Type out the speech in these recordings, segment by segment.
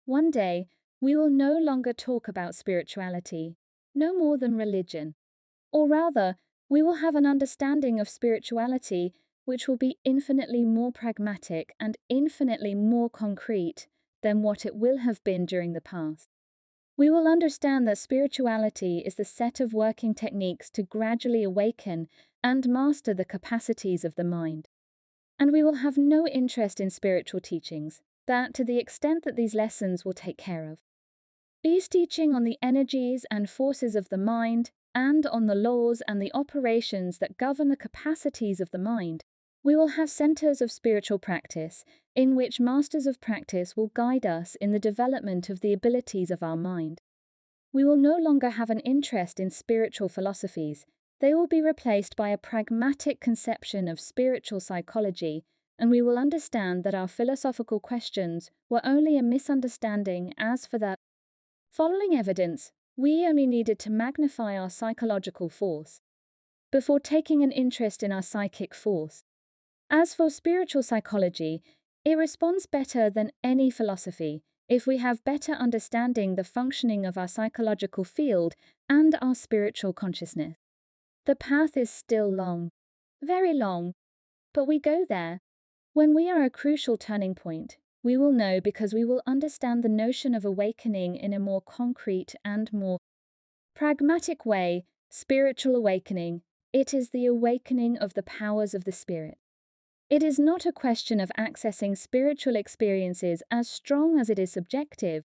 One day, we will no longer talk about spirituality, no more than religion. Or rather, we will have an understanding of spirituality which will be infinitely more pragmatic and infinitely more concrete than what it will have been during the past. We will understand that spirituality is the set of working techniques to gradually awaken and master the capacities of the mind. And we will have no interest in spiritual teachings, that to the extent that these lessons will take care of. usTeaching on the energies and forces of the mind, and on the laws and the operations that govern the capacities of the mind, we will have centers of spiritual practice, in which masters of practice will guide us in the development of the abilities of our mind. We will no longer have an interest in spiritual philosophies. They will be replaced by a pragmatic conception of spiritual psychology, and we will understand that our philosophical questions were only a misunderstanding. As for that following evidence, we only needed to magnify our psychological force before taking an interest in our psychic force. As for spiritual psychology, it responds better than any philosophy if we have better understanding the functioning of our psychological field and our spiritual consciousness. The path is still long, very long, but we go there. When we are a crucial turning point, we will know because we will understand the notion of awakening in a more concrete and more pragmatic way. Spiritual awakening, it is the awakening of the powers of the spirit. It is not a question of accessing spiritual experiences as strong as it is subjective.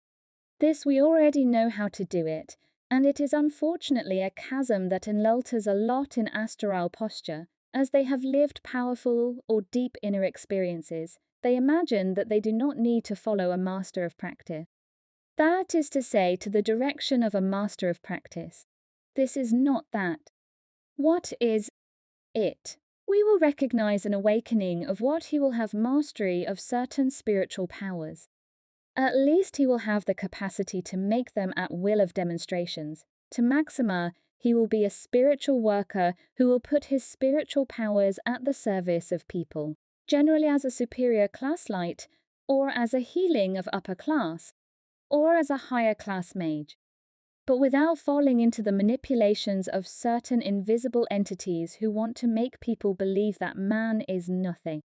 This we already know how to do it, and it is unfortunately a chasm that enlters a lot in aSterile posture. As they have lived powerful or deep inner experiences, they imagine that they do not need to follow a master of practice. That is to say, to the direction of a master of practice. This is not that. What is it? We will recognize an awakening of what he will have mastery of certain spiritual powers. At least he will have the capacity to make them at will of demonstrations. To Maxima, he will be a spiritual worker who will put his spiritual powers at the service of people, generally as a superior class light, or as a healing of upper class, or as a higher class mage, but without falling into the manipulations of certain invisible entities who want to make people believe that man is nothing.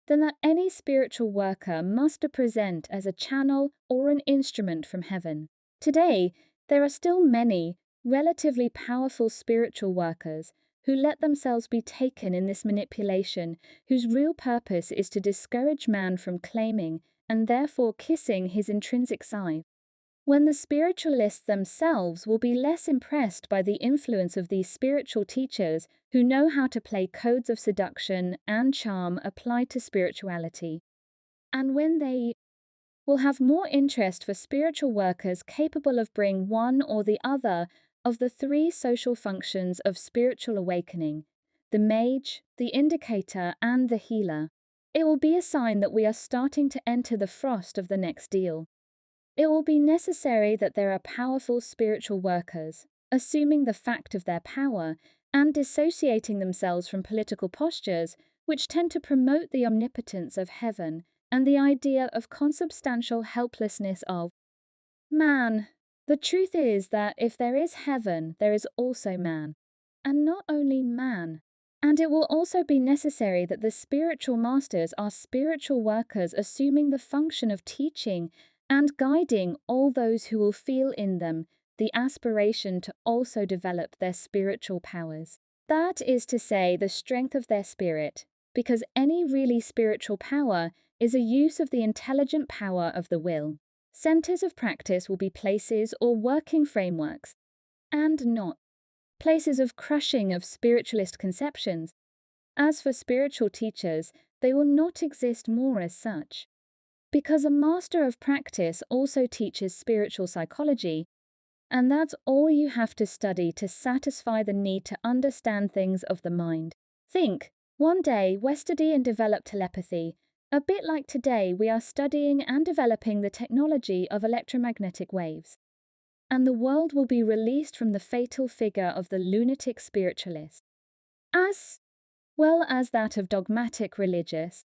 Then that any spiritual worker must present as a channel or an instrument from heaven. Today, there are still many relatively powerful spiritual workers who let themselves be taken in this manipulation, whose real purpose is to discourage man from claiming and therefore kissing his intrinsic side. When the spiritualists themselves will be less impressed by the influence of these spiritual teachers who know how to play codes of seduction and charm applied to spirituality, and when they will have more interest for spiritual workers capable of bringing one or the other of the three social functions of spiritual awakening, the mage, the indicator, and the healer, it will be a sign that we are starting to enter the frost of the next deal. It will be necessary that there are powerful spiritual workers, assuming the fact of their power and dissociating themselves from political postures which tend to promote the omnipotence of heaven and the idea of consubstantial helplessness of man. The truth is that if there is heaven, there is also man, and not only man. And it will also be necessary that the spiritual masters are spiritual workers assuming the function of teaching and guiding all those who will feel in them the aspiration to also develop their spiritual powers. That is to say, the strength of their spirit, because any really spiritual power is a use of the intelligent power of the will. Centers of practice will be places or working frameworks, and not places of crushing of spiritualist conceptions. As for spiritual teachers, they will not exist more as such, because a master of practice also teaches spiritual psychology, and that's all you have to study to satisfy the need to understand things of the mind. Think, one day we study and develop telepathy. A bit like today we are studying and developing the technology of electromagnetic waves. And the world will be released from the fatal figure of the lunatic spiritualist, as well as that of dogmatic religious.